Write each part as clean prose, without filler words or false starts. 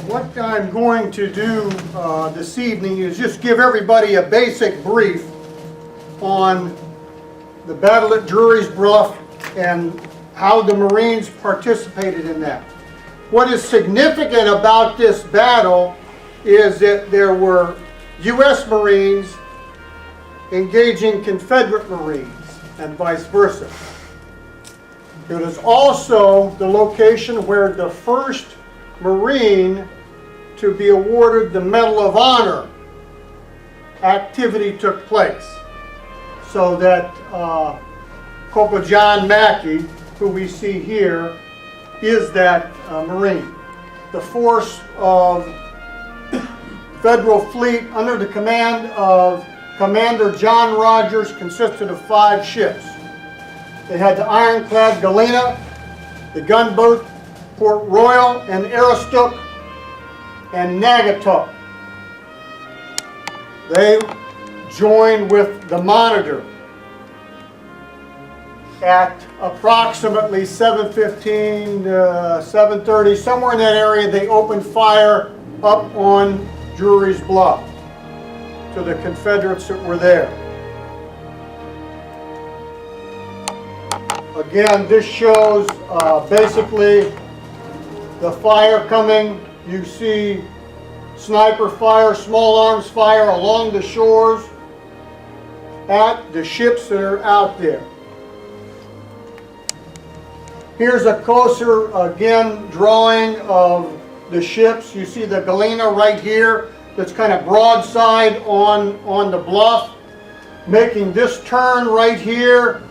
What I'm going to do this evening is just give everybody a basic brief on the battle at Drewry's Bluff and how the Marines participated in that. What is significant about this battle is that there were U.S. Marines engaging Confederate Marines and vice versa. It is also the location where the first Marine to be awarded the Medal of Honor activity took place. So that Corporal John Mackey, who we see here, is that Marine. The force of Federal Fleet under the command of Commander John Rogers consisted of 5 ships. They had the ironclad Galena, the gunboat Port Royal and Aroostook, and Naugatuck. They joined with the Monitor at approximately 7:15, 7:30, somewhere in that area. They opened fire up on Drewry's Bluff to the Confederates that were there. Again, this shows basically the fire coming. You see sniper fire, small arms fire along the shores at the ships that are out there. Here's a closer, again, drawing of the ships. You see the Galena right here that's kind of broadside on the bluff, making this turn right here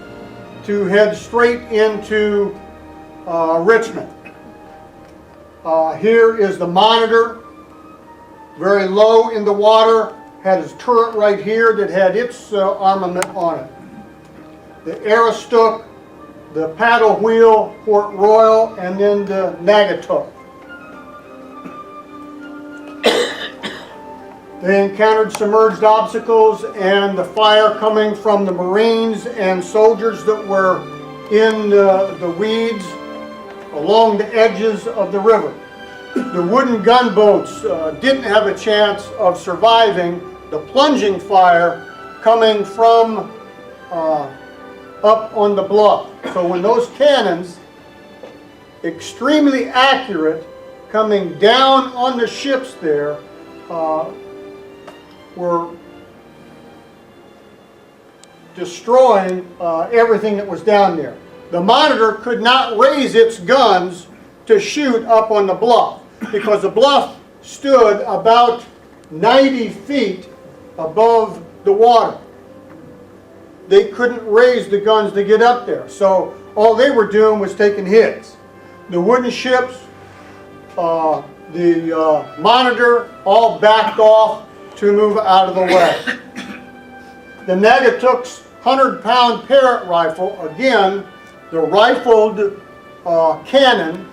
to head straight into Richmond. Here is the Monitor, very low in the water, had his turret right here that had its armament on it. The Aroostook, the paddle wheel, Port Royal, and then the Naugatuck. They encountered submerged obstacles and the fire coming from the Marines and soldiers that were in the weeds along the edges of the river. The wooden gunboats didn't have a chance of surviving the plunging fire coming from up on the bluff. So when those cannons, extremely accurate, coming down on the ships there, were destroying everything that was down there. The Monitor could not raise its guns to shoot up on the bluff because the bluff stood about 90 feet above the water. They couldn't raise the guns to get up there, so all they were doing was taking hits. The wooden ships, the Monitor, all backed off to move out of the way. The Naugatuck's 100-pound Parrott rifle, again, the rifled cannon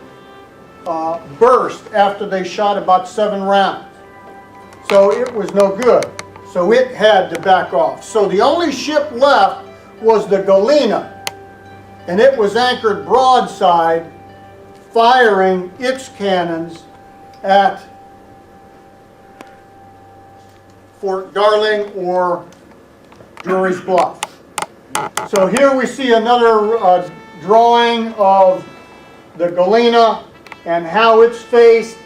burst after they shot about 7 rounds. So it was no good. So it had to back off. So the only ship left was the Galena, and it was anchored broadside, firing its cannons at Fort Darling or Drewry's Bluff. So here we see another drawing of the Galena and how it's faced,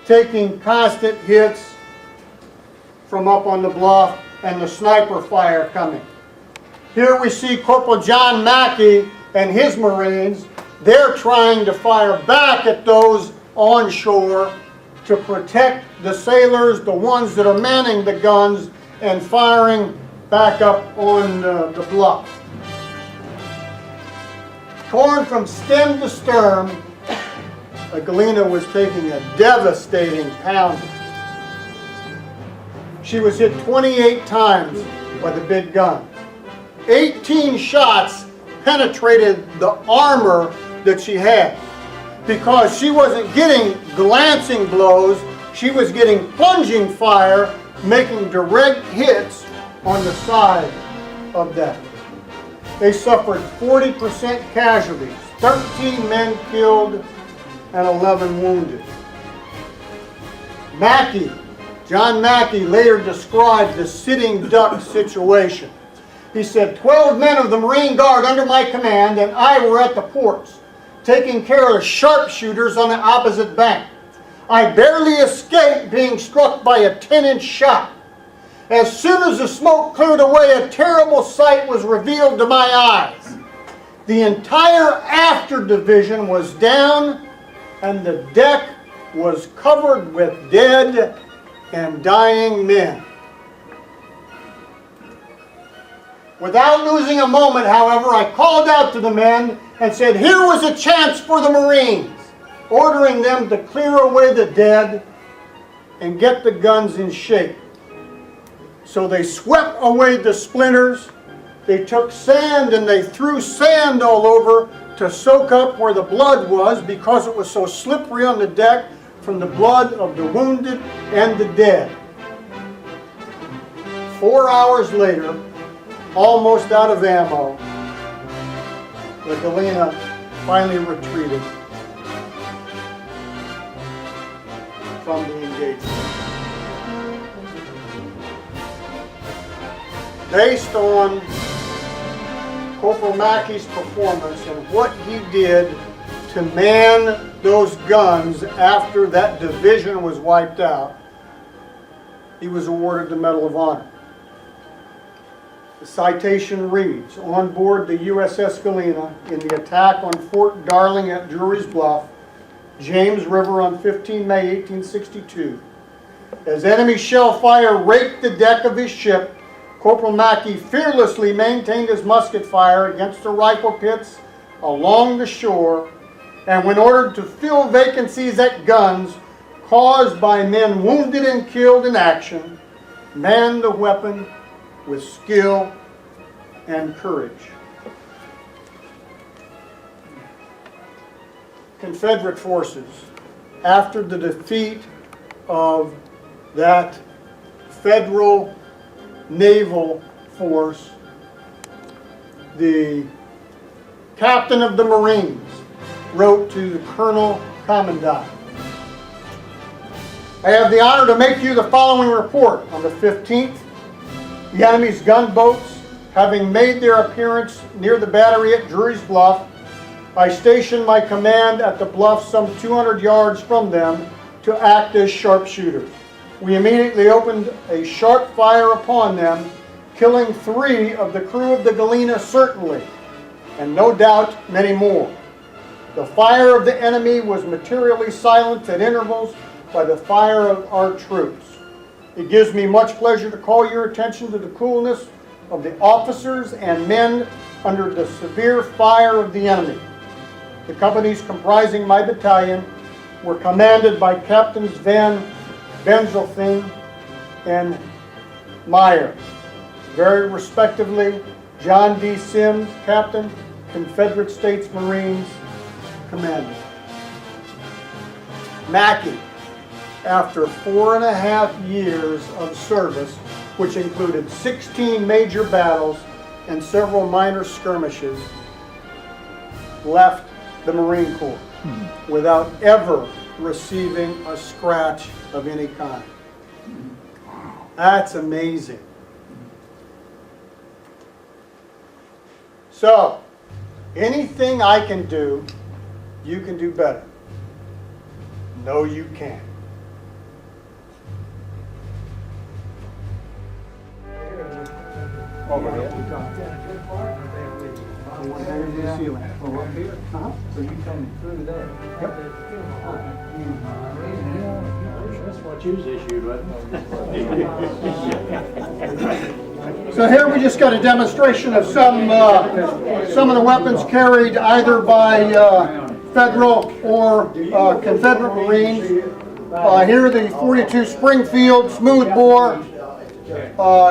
taking constant hits from up on the bluff and the sniper fire coming. Here we see Corporal John Mackey and his Marines. They're trying to fire back at those onshore to protect the sailors, the ones that are manning the guns, and firing back up on the bluff. Torn from stem to stern, the Galena was taking a devastating pounding. She was hit 28 times by the big gun. 18 shots penetrated the armor that she had. Because she wasn't getting glancing blows, she was getting plunging fire, making direct hits on the side of that. They suffered 40% casualties, 13 men killed and 11 wounded. Mackey, John Mackey, later described the sitting duck situation. He said, 12 men of the Marine Guard under my command and I were at the ports, taking care of sharpshooters on the opposite bank. I barely escaped being struck by a 10-inch shot. As soon as the smoke cleared away, a terrible sight was revealed to my eyes. The entire after division was down, and the deck was covered with dead and dying men. Without losing a moment, however, I called out to the men and said, here was a chance for the Marines, ordering them to clear away the dead and get the guns in shape. So they swept away the splinters, they took sand and they threw sand all over to soak up where the blood was, because it was so slippery on the deck from the blood of the wounded and the dead. 4 hours later, almost out of ammo, the Galena finally retreated from the engagement. Based on Corporal Mackey's performance and what he did to man those guns after that division was wiped out, he was awarded the Medal of Honor. The citation reads, on board the USS Galena in the attack on Fort Darling at Drewry's Bluff, James River on 15 May 1862. As enemy shell fire raked the deck of his ship, Corporal Mackey fearlessly maintained his musket fire against the rifle pits along the shore, and when ordered to fill vacancies at guns caused by men wounded and killed in action, manned the weapon with skill and courage. Confederate forces, after the defeat of that Federal naval force, the captain of the Marines wrote to the Colonel Commandant, I have the honor to make you the following report. On the 15th, the enemy's gunboats, having made their appearance near the battery at Drewry's Bluff, I stationed my command at the bluff some 200 yards from them to act as sharpshooters. We immediately opened a sharp fire upon them, killing 3 of the crew of the Galena certainly, and no doubt many more. The fire of the enemy was materially silenced at intervals by the fire of our troops. It gives me much pleasure to call your attention to the coolness of the officers and men under the severe fire of the enemy. The companies comprising my battalion were commanded by Captains Van Benzelfing and Meyer. Very respectively, John D. Sims, Captain, Confederate States Marines, Commander. Mackey, after 4.5 years of service, which included 16 major battles and several minor skirmishes, left the Marine Corps without ever receiving a scratch of any kind. That's amazing. So, anything I can do, you can do better. No, you can't. Over here. So you come through there? Yep. That's what you was issued, wasn't it? So here we just got a demonstration of some of the weapons carried either by Federal or Confederate Marines. Here the 42 Springfield smoothbore.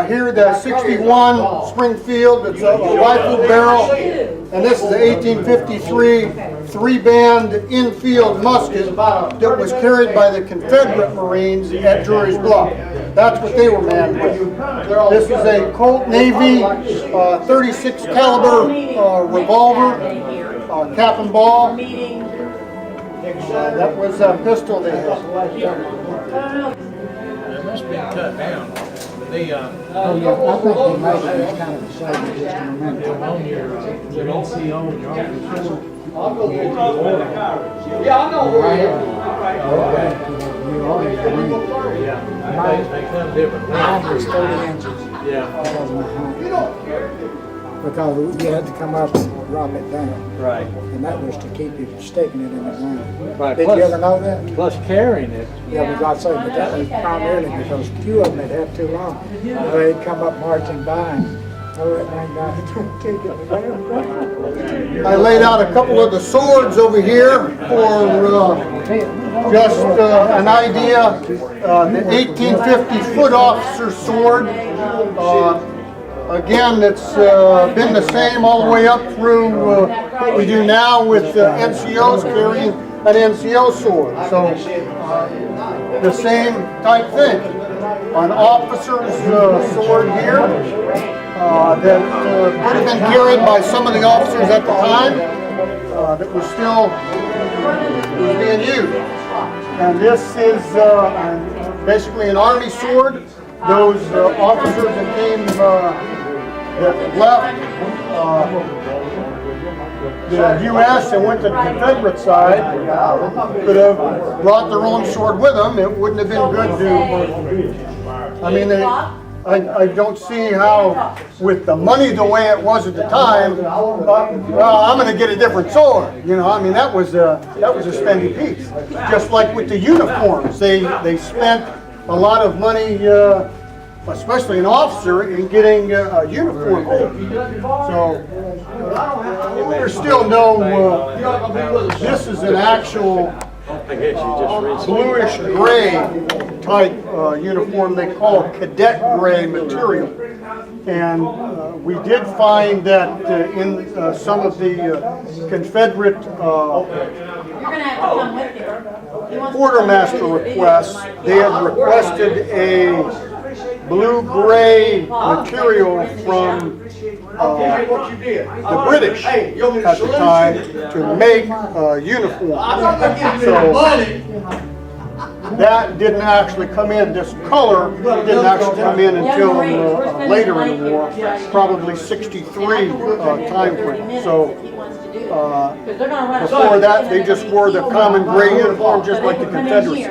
Here the 61 Springfield, it's a rifle barrel, and this is the 1853 3-band infield musket that was carried by the Confederate Marines at Drewry's Bluff. That's what they were manned with. This is a Colt Navy 36 caliber revolver, cap and ball. That was a pistol they had. been cut down. The, Oh, yeah, I think they made it as kind of a saving just a moment. on your NCO, your yeah, they come different. Mine was 30 inches. Yeah. That was my height. Because you had to come up and drop it down. Right. And that was to keep you from sticking it in the ground. Right. Did you ever know that? Plus carrying it. Yeah, but God saved, but that was primarily because two of them had had too long. They'd come up marching by and throw that thing down and take it in the ground. I laid out a couple of the swords over here for just an idea. The 1850 foot officer sword. Again, it's been the same all the way up through what we do now with NCOs carrying an NCO sword. So the same type thing. An officer's sword here that would have been carried by some of the officers at the time that was still being used. And this is basically an army sword. Those officers that came, that left the U.S. and went to the Confederate side could have brought their own sword with them. It wouldn't have been good to, I mean, I don't see how, with the money the way it was at the time, well, I'm going to get a different sword. You know, I mean, that was a spendy piece. Just like with the uniforms, they spent a lot of money, especially an officer, in getting a uniform made. So there's still no, this is an actual bluish gray type uniform they call cadet gray material. And we did find that in some of the Confederate quartermaster requests, they had requested a blue-gray material from the British at the time to make uniforms. So that didn't actually come in, this color didn't actually come in until later in the war, probably 63 time frame. So before that, they just wore the common gray uniform just like the Confederacy.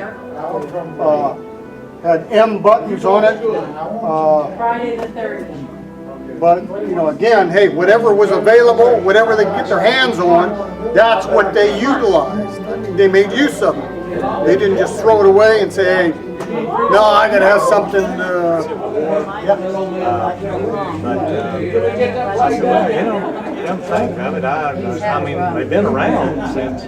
Had M buttons on it. Friday the 3rd. But, you know, again, hey, whatever was available, whatever they could get their hands on, that's what they utilized. They made use of it. They didn't just throw it away and say, hey, no, I gotta have something, yeah. You know, come think of it, I mean, they've been around since